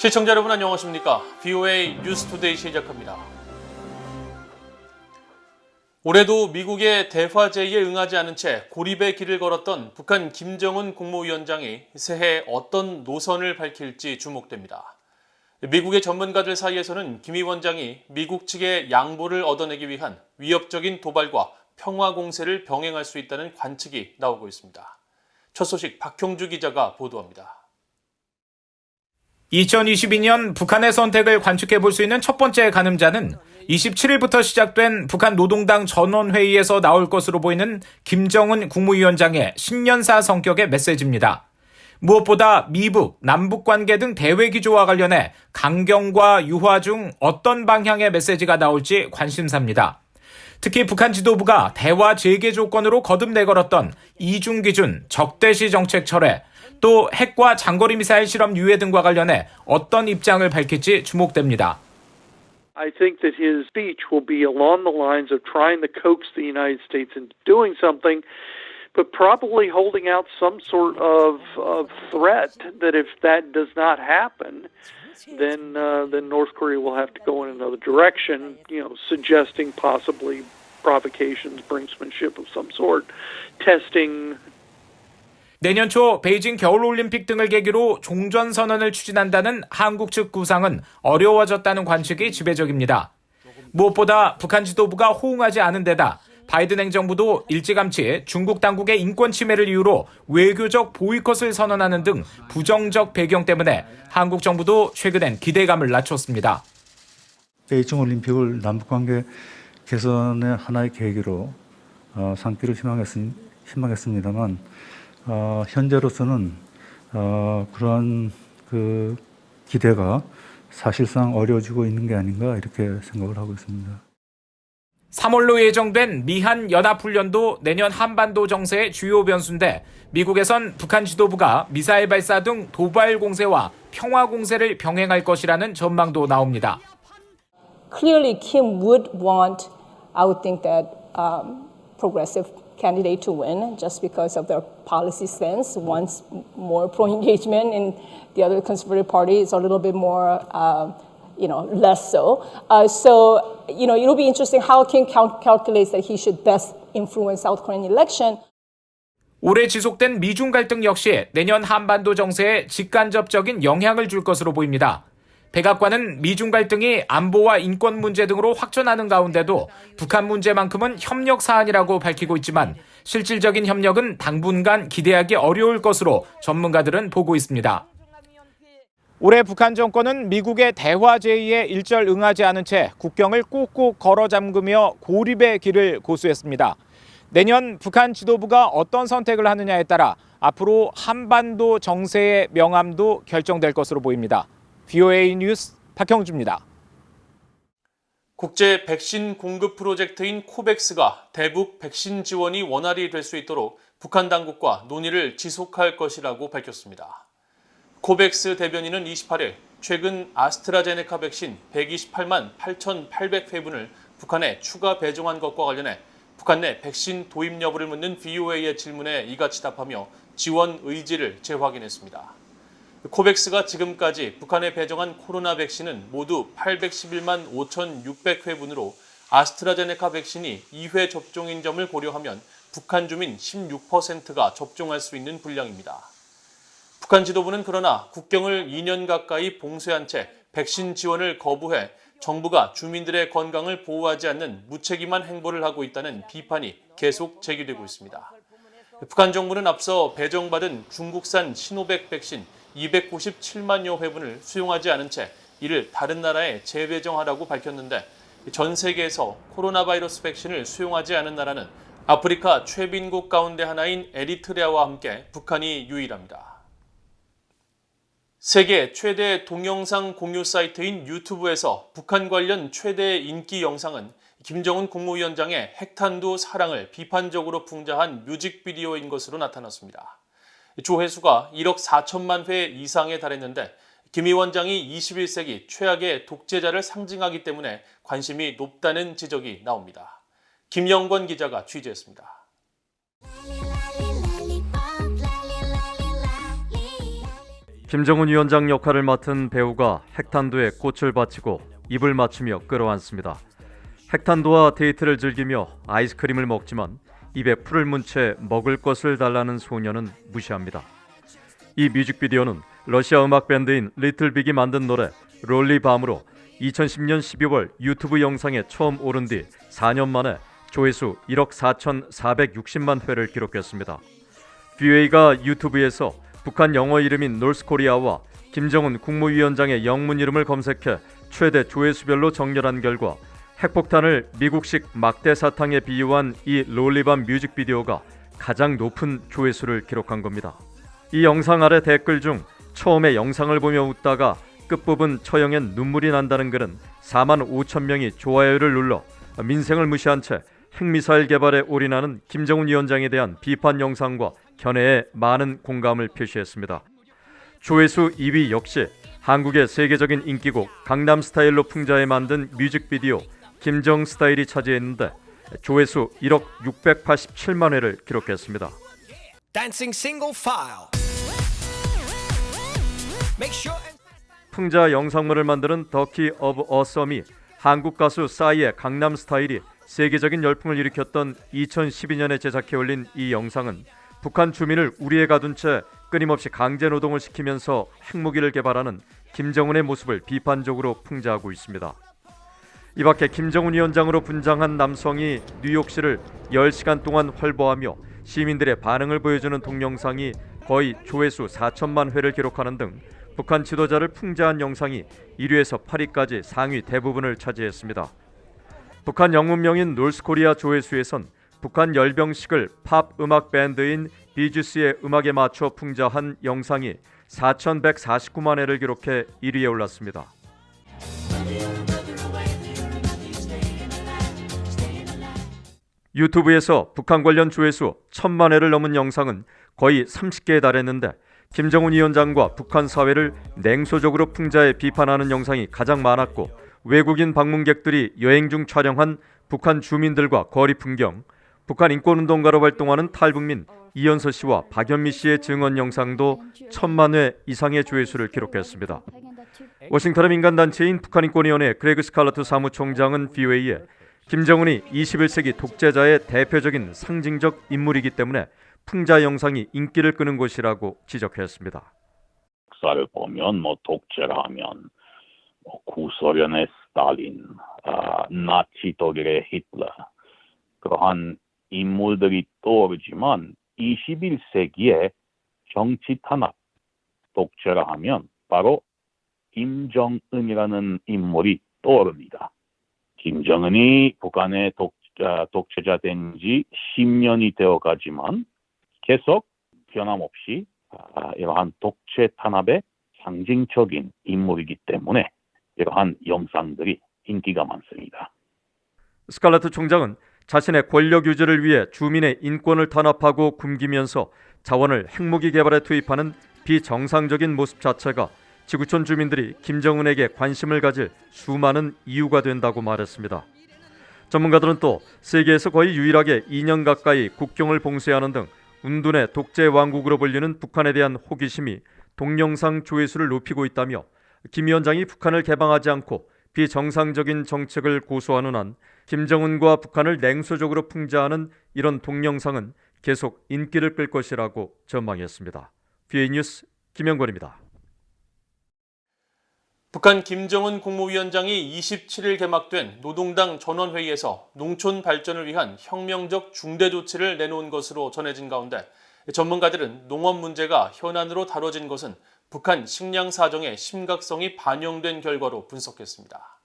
시청자 여러분 안녕하십니까? VOA 뉴스투데이 시작합니다. 올해도 미국의 대화제의에 응하지 않은 채 고립의 길을 걸었던 북한 김정은 국무위원장이 새해 어떤 노선을 밝힐지 주목됩니다. 미국의 전문가들 사이에서는 김 위원장이 미국 측의 양보를 얻어내기 위한 위협적인 도발과 평화 공세를 병행할 수 있다는 관측이 나오고 있습니다. 첫 소식 박형주 기자가 보도합니다. 2022년 북한의 선택을 관측해 볼 수 있는 첫 번째 가늠자는 27일부터 시작된 북한 노동당 전원회의에서 나올 것으로 보이는 김정은 국무위원장의 신년사 성격의 메시지입니다. 무엇보다 미북, 남북관계 등 대외기조와 관련해 강경과 유화 중 어떤 방향의 메시지가 나올지 관심사입니다. 특히 북한 지도부가 대화 재개 조건으로 거듭 내걸었던 이중기준, 적대시 정책 철회, 또 핵과 장거리 미사일 실험 유예 등과 관련해 어떤 입장을 밝힐지 주목됩니다. I think that his speech will be along the lines of trying to coax the United States into doing something, but probably holding out some sort of threat that if that does not happen, then North Korea will have to go in another direction, suggesting possibly provocations, brinksmanship of some sort, testing. 내년 초 베이징 겨울올림픽 등을 계기로 종전선언을 추진한다는 한국 측 구상은 어려워졌다는 관측이 지배적입니다. 무엇보다 북한 지도부가 호응하지 않은 데다 바이든 행정부도 일찌감치 중국 당국의 인권 침해를 이유로 외교적 보이콧을 선언하는 등 부정적 배경 때문에 한국 정부도 최근엔 기대감을 낮췄습니다. 베이징 올림픽을 남북관계 개선의 하나의 계기로 삼기를 희망했습니다만 현재로서는 그러한 그 기대가 사실상 어려워지고 있는 게 아닌가 이렇게 생각을 하고 있습니다. 3월로 예정된 미한 연합훈련도 내년 한반도 정세의 주요 변수인데 미국에선 북한 지도부가 미사일 발사 등 도발 공세와 평화 공세를 병행할 것이라는 전망도 나옵니다. Clearly, Kim would want, I would think that progressive candidate to win just because of their policy stance. One's more pro-engagement and the other conservative party is a little bit more, less so. It'll be interesting how Kim calculates that he should best influence South Korean election. 올해 지속된 미중 갈등 역시 내년 한반도 정세에 직간접적인 영향을 줄 것으로 보입니다. 백악관은 미중 갈등이 안보와 인권 문제 등으로 확전하는 가운데도 북한 문제만큼은 협력 사안이라고 밝히고 있지만 실질적인 협력은 당분간 기대하기 어려울 것으로 전문가들은 보고 있습니다. 올해 북한 정권은 미국의 대화 제의에 일절 응하지 않은 채 국경을 꼭꼭 걸어 잠그며 고립의 길을 고수했습니다. 내년 북한 지도부가 어떤 선택을 하느냐에 따라 앞으로 한반도 정세의 명암도 결정될 것으로 보입니다. VOA 뉴스 박형주입니다. 국제 백신 공급 프로젝트인 코백스가 대북 백신 지원이 원활히 될 수 있도록 북한 당국과 논의를 지속할 것이라고 밝혔습니다. 코백스 대변인은 28일 최근 아스트라제네카 백신 128만 8,800회분을 북한에 추가 배송한 것과 관련해 북한 내 백신 도입 여부를 묻는 VOA의 질문에 이같이 답하며 지원 의지를 재확인했습니다. 코백스가 지금까지 북한에 배정한 코로나 백신은 모두 811만 5,600회분으로 아스트라제네카 백신이 2회 접종인 점을 고려하면 북한 주민 16%가 접종할 수 있는 분량입니다. 북한 지도부는 그러나 국경을 2년 가까이 봉쇄한 채 백신 지원을 거부해 정부가 주민들의 건강을 보호하지 않는 무책임한 행보를 하고 있다는 비판이 계속 제기되고 있습니다. 북한 정부는 앞서 배정받은 중국산 시노백 백신 297만여 회분을 수용하지 않은 채 이를 다른 나라에 재배정하라고 밝혔는데 전 세계에서 코로나 바이러스 백신을 수용하지 않은 나라는 아프리카 최빈국 가운데 하나인 에리트레아와 함께 북한이 유일합니다. 세계 최대 동영상 공유 사이트인 유튜브에서 북한 관련 최대 인기 영상은 김정은 국무위원장의 핵탄두 사랑을 비판적으로 풍자한 뮤직비디오인 것으로 나타났습니다. 조회수가 1억 4천만 회 이상에 달했는데 김 위원장이 21세기 최악의 독재자를 상징하기 때문에 관심이 높다는 지적이 나옵니다. 김영권 기자가 취재했습니다. 김정은 위원장 역할을 맡은 배우가 핵탄두에 꽃을 바치고 입을 맞추며 끌어안습니다. 핵탄두와 데이트를 즐기며 아이스크림을 먹지만 입에 풀을 문 채 먹을 것을 달라는 소녀는 무시합니다. 이 뮤직비디오는 러시아 음악 밴드인 리틀빅이 만든 노래 롤리밤으로 2010년 12월 유튜브 영상에 처음 오른 뒤 4년 만에 조회수 1억 4,460만 회를 기록했습니다. VOA가 유튜브에서 북한 영어 이름인 노스코리아와 김정은 국무위원장의 영문 이름을 검색해 최대 조회수별로 정렬한 결과 핵폭탄을 미국식 막대 사탕에 비유한 이 롤리밤 뮤직비디오가 가장 높은 조회수를 기록한 겁니다. 이 영상 아래 댓글 중 처음에 영상을 보며 웃다가 끝부분 처형엔 눈물이 난다는 글은 4만 5천 명이 좋아요를 눌러 민생을 무시한 채 핵미사일 개발에 올인하는 김정은 위원장에 대한 비판 영상과 견해에 많은 공감을 표시했습니다. 조회수 2위 역시 한국의 세계적인 인기곡 강남스타일로 풍자해 만든 뮤직비디오 김정스타일이 차지했는데 조회수 1억 687만 회를 기록했습니다. Dancing single file. Make sure and 풍자 영상물을 만드는 더키 오브 어썸이 한국 가수 싸이의 강남스타일이 세계적인 열풍을 일으켰던 2012년에 제작해 올린 이 영상은 북한 주민을 우리에 가둔 채 끊임없이 강제 노동을 시키면서 핵무기를 개발하는 김정은의 모습을 비판적으로 풍자하고 있습니다. 이 밖에 김정은 위원장으로 분장한 남성이 뉴욕시를 10시간 동안 활보하며 시민들의 반응을 보여주는 동영상이 거의 조회수 4천만 회를 기록하는 등 북한 지도자를 풍자한 영상이 1위에서 8위까지 상위 대부분을 차지했습니다. 북한 영문명인 노스코리아 조회수에선 북한 열병식을 팝 음악 밴드인 비주스의 음악에 맞춰 풍자한 영상이 4,149만 회를 기록해 1위에 올랐습니다. 유튜브에서 북한 관련 조회수 1,000만 회를 넘은 영상은 거의 30개에 달했는데 김정은 위원장과 북한 사회를 냉소적으로 풍자해 비판하는 영상이 가장 많았고 외국인 방문객들이 여행 중 촬영한 북한 주민들과 거리 풍경, 북한 인권운동가로 활동하는 탈북민 이연서 씨와 박연미 씨의 증언 영상도 1,000만 회 이상의 조회수를 기록했습니다. 워싱턴의 민간단체인 북한인권위원회 그레그 스칼러트 사무총장은 VOA에 김정은이 21세기 독재자의 대표적인 상징적 인물이기 때문에 풍자 영상이 인기를 끄는 것이라고 지적했습니다. 역사를 보면 독재라 하면 구소련의 스탈린, 나치 독일의 히틀러 그러한 인물들이 떠오르지만 21세기의 정치 탄압 독재라 하면 바로 김정은이라는 인물이 떠오릅니다. 김정은이 북한의 독재자 된 지 10년이 되어가지만 계속 변함없이 이러한 독재 탄압의 상징적인 인물이기 때문에 이러한 영상들이 인기가 많습니다. 스칼러트 총장은 자신의 권력 유지를 위해 주민의 인권을 탄압하고 굶기면서 자원을 핵무기 개발에 투입하는 비정상적인 모습 자체가 지구촌 주민들이 김정은에게 관심을 가질 수많은 이유가 된다고 말했습니다. 전문가들은 또 세계에서 거의 유일하게 2년 가까이 국경을 봉쇄하는 등 운둔의 독재 왕국으로 불리는 북한에 대한 호기심이 동영상 조회수를 높이고 있다며 김 위원장이 북한을 개방하지 않고 비정상적인 정책을 고수하는 한 김정은과 북한을 냉소적으로 풍자하는 이런 동영상은 계속 인기를 끌 것이라고 전망했습니다. VOA 뉴스 김영권입니다. 북한 김정은 국무위원장이 27일 개막된 노동당 전원회의에서 농촌 발전을 위한 혁명적 중대 조치를 내놓은 것으로 전해진 가운데 전문가들은 농업 문제가 현안으로 다뤄진 것은 북한 식량 사정의 심각성이 반영된 결과로 분석했습니다.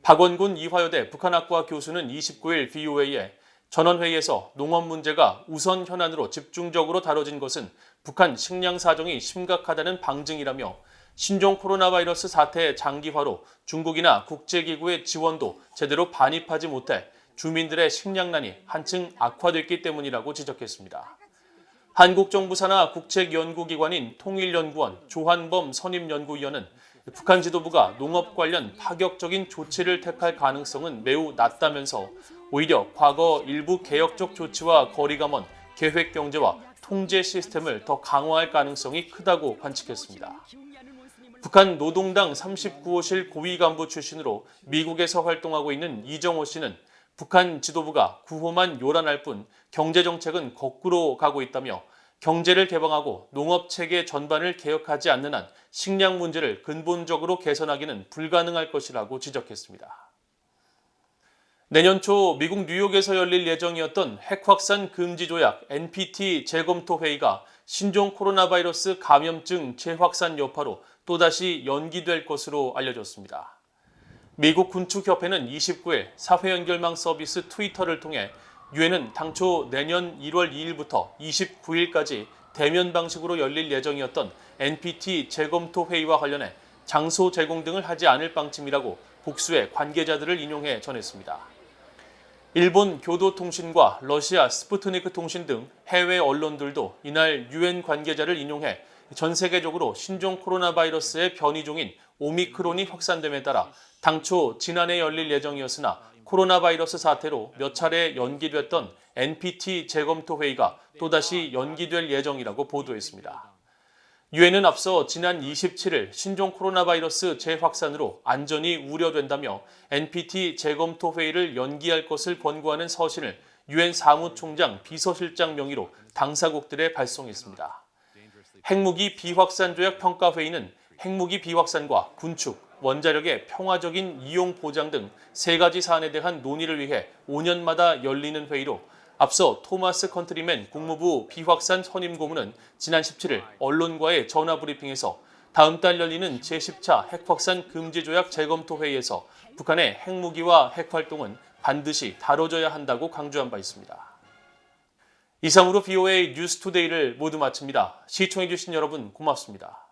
박원군 이화여대 북한학과 교수는 29일 VOA에 전원회의에서 농업 문제가 우선 현안으로 집중적으로 다뤄진 것은 북한 식량 사정이 심각하다는 방증이라며 신종 코로나 바이러스 사태의 장기화로 중국이나 국제기구의 지원도 제대로 반입하지 못해 주민들의 식량난이 한층 악화됐기 때문이라고 지적했습니다. 한국 정부 산하 국책연구기관인 통일연구원 조한범 선임연구위원은 북한 지도부가 농업 관련 파격적인 조치를 택할 가능성은 매우 낮다면서 오히려 과거 일부 개혁적 조치와 거리가 먼 계획경제와 통제 시스템을 더 강화할 가능성이 크다고 관측했습니다. 북한 노동당 39호실 고위 간부 출신으로 미국에서 활동하고 있는 이정호 씨는 북한 지도부가 구호만 요란할 뿐 경제정책은 거꾸로 가고 있다며 경제를 개방하고 농업체계 전반을 개혁하지 않는 한 식량 문제를 근본적으로 개선하기는 불가능할 것이라고 지적했습니다. 내년 초 미국 뉴욕에서 열릴 예정이었던 핵확산 금지 조약 NPT 재검토 회의가 신종 코로나 바이러스 감염증 재확산 여파로 또다시 연기될 것으로 알려졌습니다. 미국 군축협회는 29일 사회 연결망 서비스 트위터를 통해 유엔은 당초 내년 1월 2일부터 29일까지 대면 방식으로 열릴 예정이었던 NPT 재검토 회의와 관련해 장소 제공 등을 하지 않을 방침이라고 복수의 관계자들을 인용해 전했습니다. 일본 교도통신과 러시아 스푸트니크 통신 등 해외 언론들도 이날 유엔 관계자를 인용해 전 세계적으로 신종 코로나 바이러스의 변이종인 오미크론이 확산됨에 따라 당초 지난해 열릴 예정이었으나 코로나 바이러스 사태로 몇 차례 연기됐던 NPT 재검토 회의가 또다시 연기될 예정이라고 보도했습니다. 유엔은 앞서 지난 27일 신종 코로나 바이러스 재확산으로 안전이 우려된다며 NPT 재검토 회의를 연기할 것을 권고하는 서신을 유엔 사무총장 비서실장 명의로 당사국들에 발송했습니다. 핵무기 비확산 조약 평가회의는 핵무기 비확산과 군축, 원자력의 평화적인 이용 보장 등 세 가지 사안에 대한 논의를 위해 5년마다 열리는 회의로 앞서 토마스 컨트리맨 국무부 비확산 선임 고문은 지난 17일 언론과의 전화 브리핑에서 다음 달 열리는 제10차 핵확산 금지 조약 재검토 회의에서 북한의 핵무기와 핵활동은 반드시 다뤄져야 한다고 강조한 바 있습니다. 이상으로 BOA 뉴스투데이를 모두 마칩니다. 시청해주신 여러분 고맙습니다.